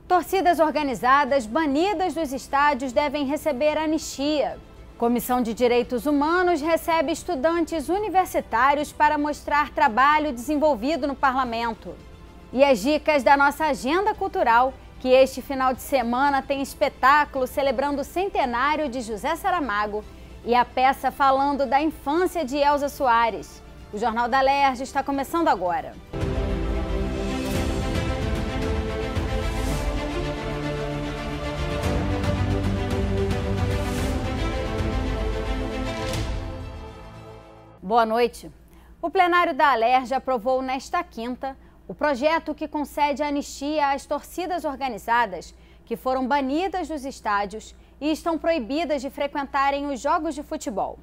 Torcidas organizadas banidas dos estádios devem receber anistia. Comissão de Direitos Humanos recebe estudantes universitários para mostrar trabalho desenvolvido no parlamento. E as dicas da nossa agenda cultural, que este final de semana tem espetáculo celebrando o centenário de José Saramago e a peça falando da infância de Elza Soares. O Jornal da Alerj está começando agora. Boa noite. O plenário da Alerj aprovou nesta quinta o projeto que concede anistia às torcidas organizadas que foram banidas dos estádios e estão proibidas de frequentarem os jogos de futebol.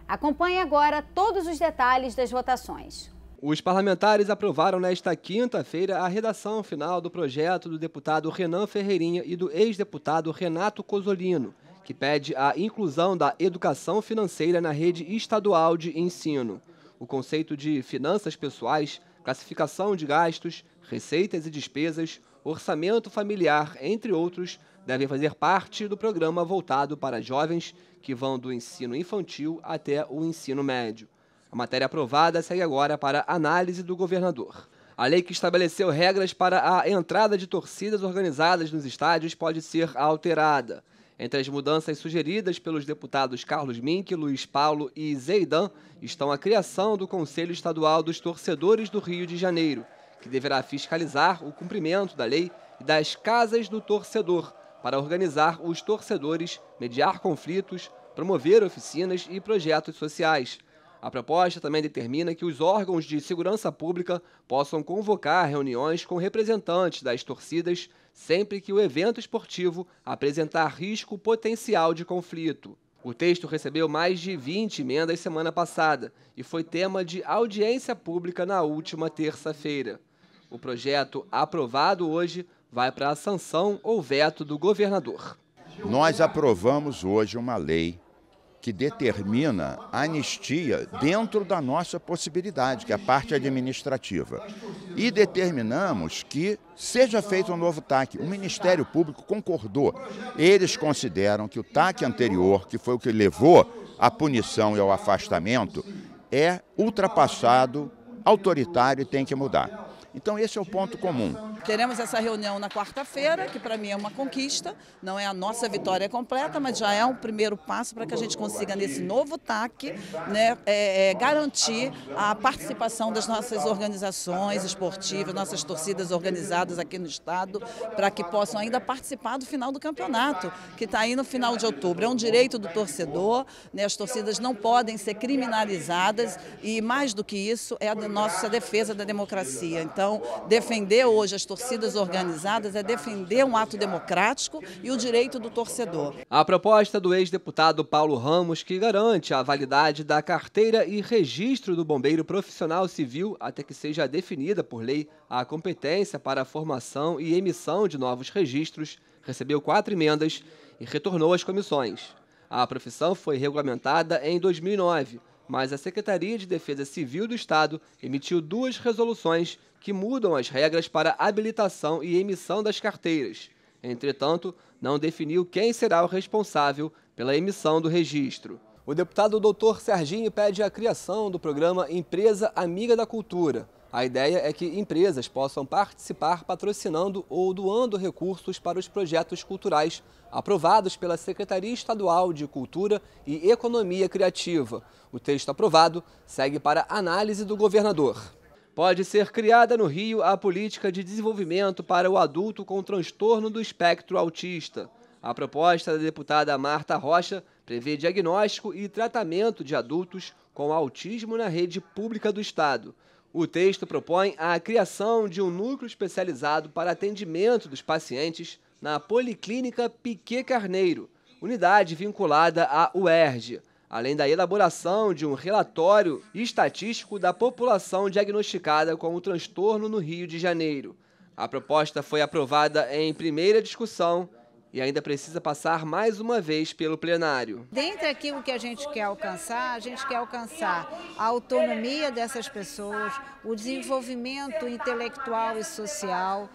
Acompanhe agora todos os detalhes das votações. Os parlamentares aprovaram nesta quinta-feira a redação final do projeto do deputado Renan Ferreirinha e do ex-deputado Renato Cozzolino, que pede a inclusão da educação financeira na rede estadual de ensino. O conceito de finanças pessoais, classificação de gastos, receitas e despesas, orçamento familiar, entre outros, devem fazer parte do programa voltado para jovens que vão do ensino infantil até o ensino médio. A matéria aprovada segue agora para análise do governador. A lei que estabeleceu regras para a entrada de torcidas organizadas nos estádios pode ser alterada. Entre as mudanças sugeridas pelos deputados Carlos Mink, Luiz Paulo e Zeidan estão a criação do Conselho Estadual dos Torcedores do Rio de Janeiro, que deverá fiscalizar o cumprimento da lei e das casas do torcedor para organizar os torcedores, mediar conflitos, promover oficinas e projetos sociais. A proposta também determina que os órgãos de segurança pública possam convocar reuniões com representantes das torcidas sempre que o evento esportivo apresentar risco potencial de conflito. O texto recebeu mais de 20 emendas semana passada e foi tema de audiência pública na última terça-feira. O projeto aprovado hoje vai para a sanção ou veto do governador. Nós aprovamos hoje uma lei que determina a anistia dentro da nossa possibilidade, que é a parte administrativa. E determinamos que seja feito um novo TAC. O Ministério Público concordou. Eles consideram que o TAC anterior, que foi o que levou à punição e ao afastamento, é ultrapassado, autoritário e tem que mudar. Então esse é o ponto comum. Teremos essa reunião na quarta-feira, que para mim é uma conquista, não é a nossa vitória completa, mas já é um primeiro passo para que a gente consiga, nesse novo TAC, né, garantir a participação das nossas organizações esportivas, nossas torcidas organizadas aqui no estado, para que possam ainda participar do final do campeonato, que está aí no final de outubro. É um direito do torcedor, né, as torcidas não podem ser criminalizadas e, mais do que isso, é a nossa defesa da democracia. Então, defender hoje as torcidas organizadas é defender um ato democrático e o direito do torcedor. A proposta do ex-deputado Paulo Ramos, que garante a validade da carteira e registro do bombeiro profissional civil até que seja definida por lei a competência para a formação e emissão de novos registros, recebeu 4 emendas e retornou às comissões. A profissão foi regulamentada em 2009, mas a Secretaria de Defesa Civil do Estado emitiu 2 resoluções que mudam as regras para habilitação e emissão das carteiras. Entretanto, não definiu quem será o responsável pela emissão do registro. O deputado Dr. Serginho pede a criação do programa Empresa Amiga da Cultura. A ideia é que empresas possam participar patrocinando ou doando recursos para os projetos culturais aprovados pela Secretaria Estadual de Cultura e Economia Criativa. O texto aprovado segue para análise do governador. Pode ser criada no Rio a política de desenvolvimento para o adulto com transtorno do espectro autista. A proposta da deputada Marta Rocha prevê diagnóstico e tratamento de adultos com autismo na rede pública do Estado. O texto propõe a criação de um núcleo especializado para atendimento dos pacientes na Policlínica Piquet Carneiro, unidade vinculada à UERJ, além da elaboração de um relatório estatístico da população diagnosticada com o transtorno no Rio de Janeiro. A proposta foi aprovada em primeira discussão e ainda precisa passar mais uma vez pelo plenário. Dentre aquilo que a gente quer alcançar a autonomia dessas pessoas, o desenvolvimento intelectual e social,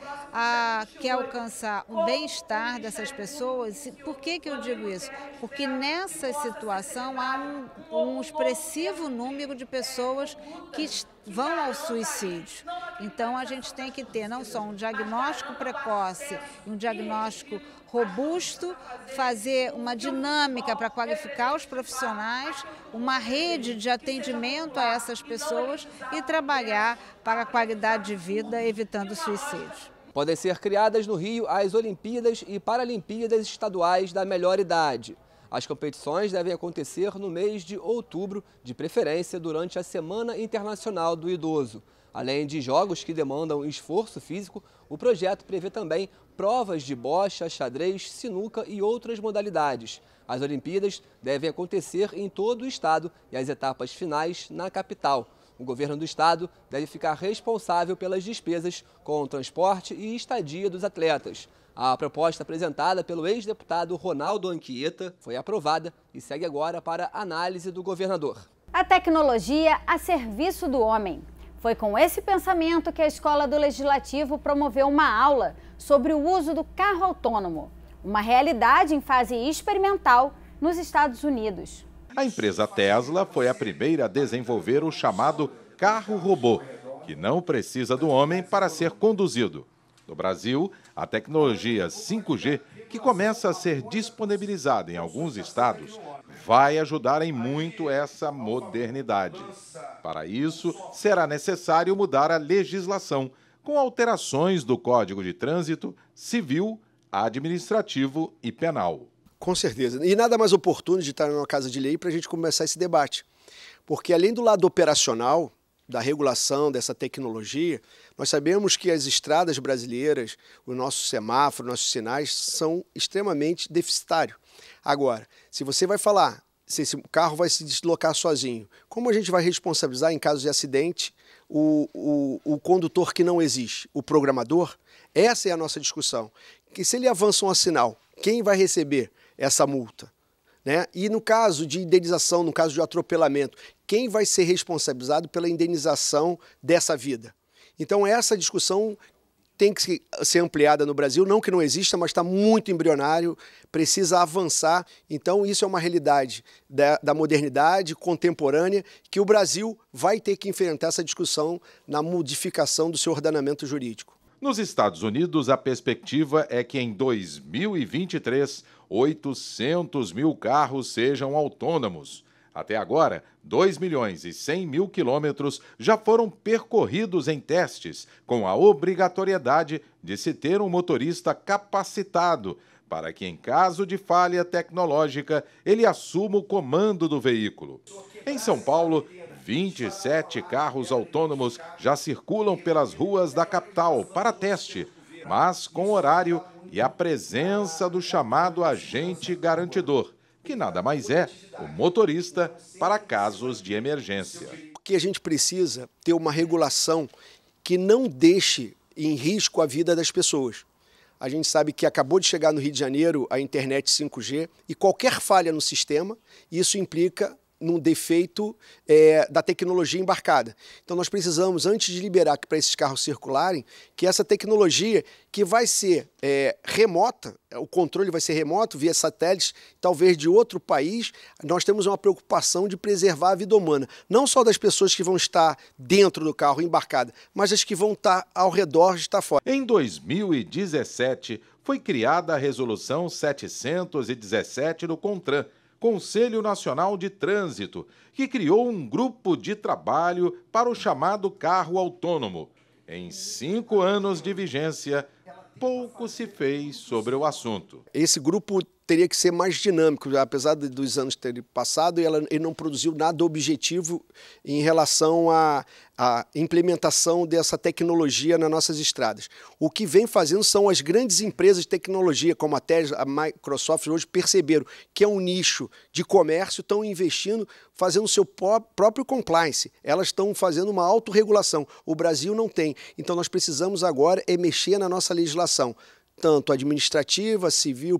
quer alcançar o bem-estar dessas pessoas. Por que eu digo isso? Porque nessa situação há um expressivo número de pessoas que vão ao suicídio. Então a gente tem que ter não só um diagnóstico precoce e um diagnóstico robusto, fazer uma dinâmica para qualificar os profissionais, uma rede de atendimento a essas pessoas e trabalhar para a qualidade de vida, evitando suicídios. Podem ser criadas no Rio as Olimpíadas e Paralimpíadas Estaduais da Melhor Idade. As competições devem acontecer no mês de outubro, de preferência durante a Semana Internacional do Idoso. Além de jogos que demandam esforço físico, o projeto prevê também provas de bocha, xadrez, sinuca e outras modalidades. As Olimpíadas devem acontecer em todo o estado e as etapas finais na capital. O governo do estado deve ficar responsável pelas despesas com o transporte e estadia dos atletas. A proposta apresentada pelo ex-deputado Ronaldo Anchieta foi aprovada e segue agora para análise do governador. A tecnologia a serviço do homem. Foi com esse pensamento que a Escola do Legislativo promoveu uma aula sobre o uso do carro autônomo, uma realidade em fase experimental nos Estados Unidos. A empresa Tesla foi a primeira a desenvolver o chamado carro-robô, que não precisa do homem para ser conduzido. No Brasil, a tecnologia 5G, que começa a ser disponibilizada em alguns estados, vai ajudar em muito essa modernidade. Para isso, será necessário mudar a legislação, com alterações do Código de Trânsito, Civil, Administrativo e Penal. Com certeza. E nada mais oportuno de estar numa casa de lei para a gente começar esse debate. Porque além do lado operacional, da regulação dessa tecnologia, nós sabemos que as estradas brasileiras, o nosso semáforo, nossos sinais são extremamente deficitários. Agora, se você vai falar se esse carro vai se deslocar sozinho, como a gente vai responsabilizar em caso de acidente o condutor que não existe, o programador? Essa é a nossa discussão. Que se ele avança um sinal, quem vai receber essa multa? Né? E no caso de indenização, no caso de atropelamento, quem vai ser responsabilizado pela indenização dessa vida? Então essa discussão tem que ser ampliada no Brasil, não que não exista, mas está muito embrionário, precisa avançar. Então isso é uma realidade da modernidade contemporânea que o Brasil vai ter que enfrentar essa discussão na modificação do seu ordenamento jurídico. Nos Estados Unidos, a perspectiva é que em 2023, 800 mil carros sejam autônomos. Até agora, 2.100.000 quilômetros já foram percorridos em testes, com a obrigatoriedade de se ter um motorista capacitado, para que, em caso de falha tecnológica, ele assuma o comando do veículo. Em São Paulo, 27 carros autônomos já circulam pelas ruas da capital para teste, mas com horário e a presença do chamado agente garantidor, que nada mais é o motorista para casos de emergência. Porque a gente precisa ter uma regulação que não deixe em risco a vida das pessoas. A gente sabe que acabou de chegar no Rio de Janeiro a internet 5G e qualquer falha no sistema, isso implica num defeito da tecnologia embarcada. Então nós precisamos, antes de liberar para esses carros circularem, que essa tecnologia que vai ser remota, o controle vai ser remoto, via satélites, talvez de outro país, nós temos uma preocupação de preservar a vida humana. Não só das pessoas que vão estar dentro do carro embarcada, mas das que vão estar ao redor de estar fora. Em 2017, foi criada a Resolução 717 do CONTRAN, Conselho Nacional de Trânsito, que criou um grupo de trabalho para o chamado carro autônomo. Em 5 anos de vigência, pouco se fez sobre o assunto. Esse grupo teria que ser mais dinâmico, apesar dos anos terem passado, ele não produziu nada objetivo em relação à implementação dessa tecnologia nas nossas estradas. O que vem fazendo são as grandes empresas de tecnologia, como a Tesla, a Microsoft, hoje perceberam que é um nicho de comércio, estão investindo, fazendo o seu próprio compliance. Elas estão fazendo uma autorregulação. O Brasil não tem. Então nós precisamos agora mexer na nossa legislação. tanto administrativa, civil,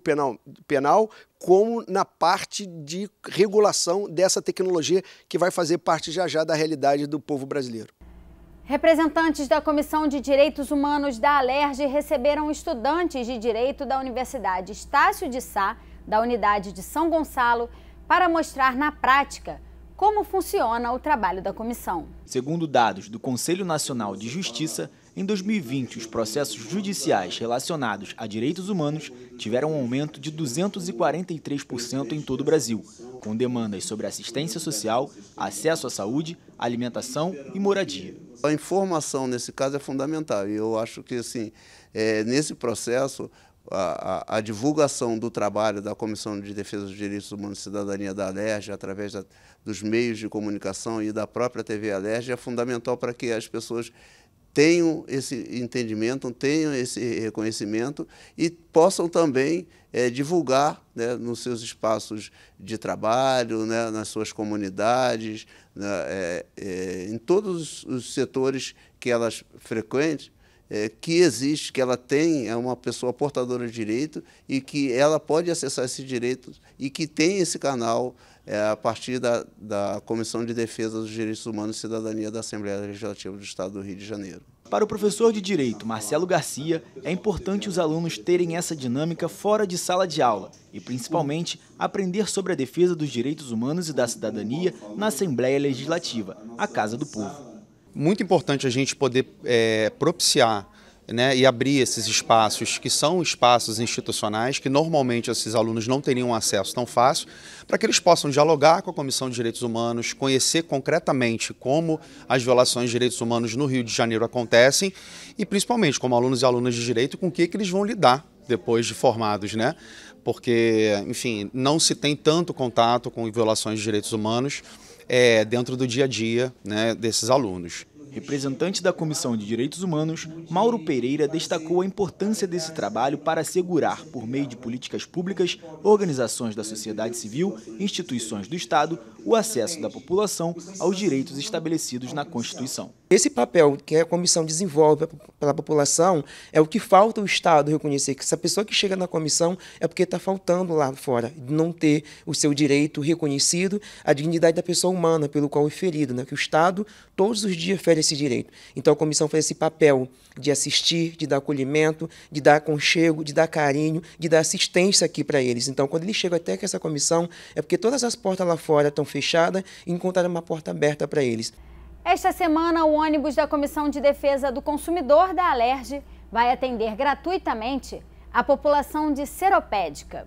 penal, como na parte de regulação dessa tecnologia que vai fazer parte já da realidade do povo brasileiro. Representantes da Comissão de Direitos Humanos da Alerj receberam estudantes de Direito da Universidade Estácio de Sá, da unidade de São Gonçalo, para mostrar na prática como funciona o trabalho da comissão. Segundo dados do Conselho Nacional de Justiça, em 2020, os processos judiciais relacionados a direitos humanos tiveram um aumento de 243% em todo o Brasil, com demandas sobre assistência social, acesso à saúde, alimentação e moradia. A informação, nesse caso, é fundamental. E eu acho que, assim, nesse processo, a divulgação do trabalho da Comissão de Defesa dos Direitos Humanos e Cidadania da Alerj, através dos meios de comunicação e da própria TV Alerj, é fundamental para que as pessoas tenham esse entendimento, tenham esse reconhecimento e possam também divulgar, né, nos seus espaços de trabalho, né, nas suas comunidades, né, em todos os setores que elas frequentam, que existe, que ela tem, é uma pessoa portadora de direito e que ela pode acessar esses direitos e que tem esse canal a partir da Comissão de Defesa dos Direitos Humanos e Cidadania da Assembleia Legislativa do Estado do Rio de Janeiro. Para o professor de Direito, Marcelo Garcia, é importante os alunos terem essa dinâmica fora de sala de aula e, principalmente, aprender sobre a defesa dos direitos humanos e da cidadania na Assembleia Legislativa, a Casa do Povo. Muito importante a gente poder propiciar, né, e abrir esses espaços que são espaços institucionais, que normalmente esses alunos não teriam acesso tão fácil, para que eles possam dialogar com a Comissão de Direitos Humanos, conhecer concretamente como as violações de direitos humanos no Rio de Janeiro acontecem e, principalmente, como alunos e alunas de direito, com o que eles vão lidar depois de formados, né? Porque, enfim, não se tem tanto contato com violações de direitos humanos dentro do dia a dia, né, desses alunos. Representante da Comissão de Direitos Humanos, Mauro Pereira destacou a importância desse trabalho para assegurar, por meio de políticas públicas, organizações da sociedade civil, instituições do Estado, o acesso da população aos direitos estabelecidos na Constituição. Esse papel que a comissão desenvolve pela população é o que falta o Estado reconhecer, que essa pessoa que chega na comissão é porque está faltando lá fora, não ter o seu direito reconhecido, a dignidade da pessoa humana pelo qual é ferido, né? Que o Estado todos os dias fere esse direito. Então a comissão faz esse papel de assistir, de dar acolhimento, de dar aconchego, de dar carinho, de dar assistência aqui para eles. Então quando eles chegam até que essa comissão é porque todas as portas lá fora estão fechadas e encontraram uma porta aberta para eles. Esta semana, o ônibus da Comissão de Defesa do Consumidor da Alerj vai atender gratuitamente a população de Seropédica.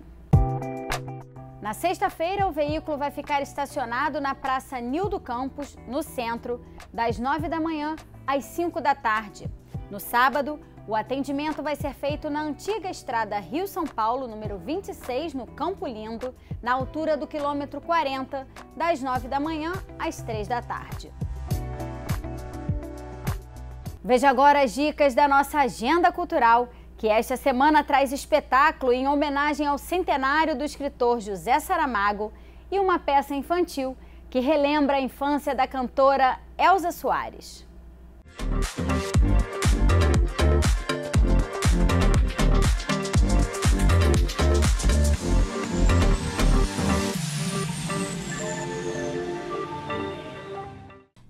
Na sexta-feira, o veículo vai ficar estacionado na Praça Nildo Campos, no centro, das 9 da manhã às 5 da tarde. No sábado, o atendimento vai ser feito na antiga estrada Rio-São Paulo, número 26, no Campo Lindo, na altura do quilômetro 40, das 9 da manhã às 3 da tarde. Veja agora as dicas da nossa agenda cultural, que esta semana traz espetáculo em homenagem ao centenário do escritor José Saramago e uma peça infantil que relembra a infância da cantora Elza Soares.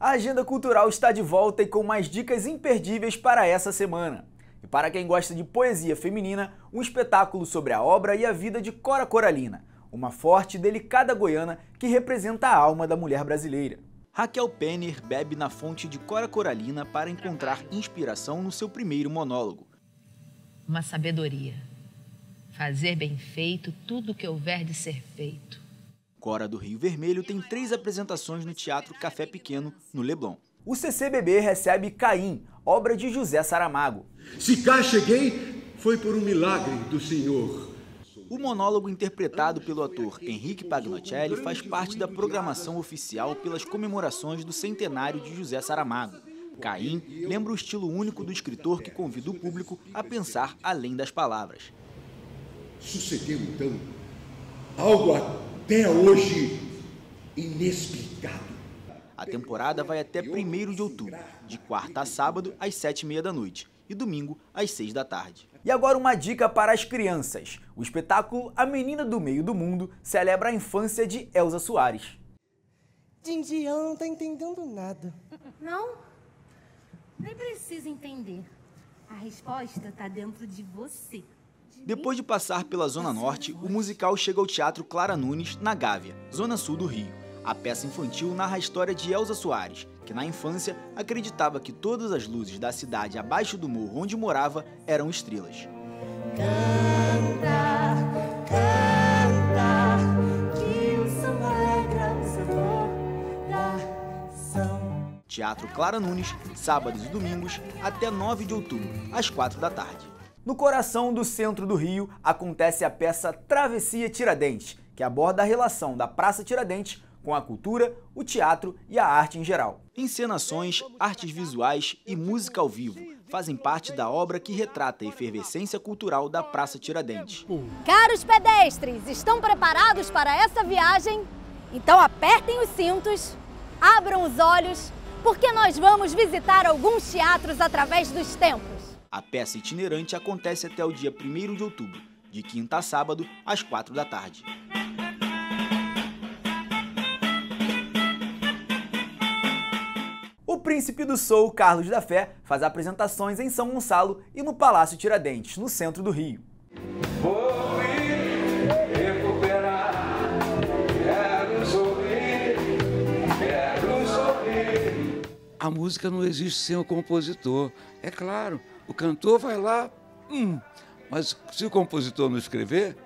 A Agenda Cultural está de volta e com mais dicas imperdíveis para essa semana. E para quem gosta de poesia feminina, um espetáculo sobre a obra e a vida de Cora Coralina, uma forte e delicada goiana que representa a alma da mulher brasileira. Raquel Penner bebe na fonte de Cora Coralina para encontrar inspiração no seu primeiro monólogo. Uma sabedoria. Fazer bem feito tudo o que houver de ser feito. Cora do Rio Vermelho tem 3 apresentações no Teatro Café Pequeno, no Leblon. O CCBB recebe Caim, obra de José Saramago. Se cá cheguei, foi por um milagre do Senhor. O monólogo interpretado pelo ator Henrique Pagnottelli faz parte da programação oficial pelas comemorações do centenário de José Saramago. Caim lembra o estilo único do escritor que convida o público a pensar além das palavras. Sucedeu, então, algo até hoje inexplicável. A temporada vai até 1º de outubro, de quarta a sábado às 7h30 da noite e domingo às 6 da tarde. E agora uma dica para as crianças. O espetáculo A Menina do Meio do Mundo celebra a infância de Elza Soares. Dindi, ela não tá entendendo nada. Não? Nem precisa entender. A resposta tá dentro de você. Depois de passar pela Zona Norte, o musical chega ao Teatro Clara Nunes, na Gávea, Zona Sul do Rio. A peça infantil narra a história de Elza Soares, que na infância acreditava que todas as luzes da cidade abaixo do morro onde morava eram estrelas. Canta, canta, que o samba alegra o seu coração. Teatro Clara Nunes, sábados e domingos, até 9 de outubro, às 4 da tarde. No coração do centro do Rio, acontece a peça Travessia Tiradentes, que aborda a relação da Praça Tiradentes com a cultura, o teatro e a arte em geral. Encenações, artes visuais e música ao vivo fazem parte da obra que retrata a efervescência cultural da Praça Tiradentes. Caros pedestres, estão preparados para essa viagem? Então apertem os cintos, abram os olhos, porque nós vamos visitar alguns teatros através dos tempos. A peça itinerante acontece até o dia 1º de outubro, de quinta a sábado, às 4 da tarde. O príncipe do soul, Carlos da Fé, faz apresentações em São Gonçalo e no Palácio Tiradentes, no centro do Rio. Vou me recuperar, quero sorrir, quero sorrir. A música não existe sem o compositor. É claro, o cantor vai lá, mas se o compositor não escrever,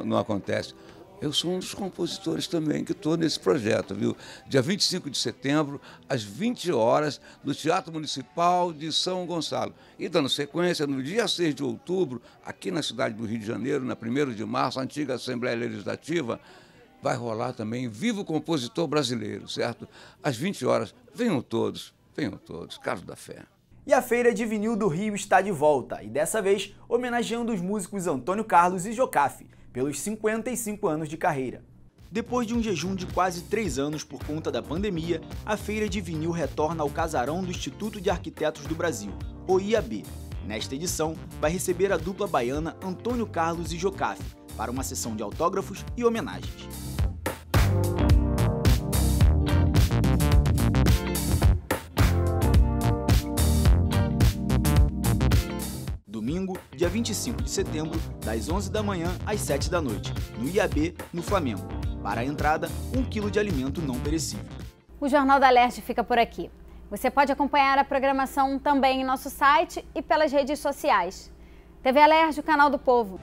não acontece. Eu sou um dos compositores também que estou nesse projeto, viu? Dia 25 de setembro, às 20 horas, no Teatro Municipal de São Gonçalo. E dando sequência, no dia 6 de outubro, aqui na cidade do Rio de Janeiro, na 1º de março, a antiga Assembleia Legislativa, vai rolar também Viva o Compositor Brasileiro, certo? Às 20 horas. Venham todos, Carlos da Fé. E a Feira de Vinil do Rio está de volta, e dessa vez homenageando os músicos Antônio Carlos e Jocafe, pelos 55 anos de carreira. Depois de um jejum de quase 3 anos por conta da pandemia, a Feira de Vinil retorna ao casarão do Instituto de Arquitetos do Brasil, o IAB. Nesta edição, vai receber a dupla baiana Antônio Carlos e Jocafe, para uma sessão de autógrafos e homenagens. Domingo, dia 25 de setembro, das 11 da manhã às 7 da noite, no IAB, no Flamengo. Para a entrada, 1 quilo de alimento não perecível. O Jornal da Alerj fica por aqui. Você pode acompanhar a programação também em nosso site e pelas redes sociais. TV Alerj, o canal do povo.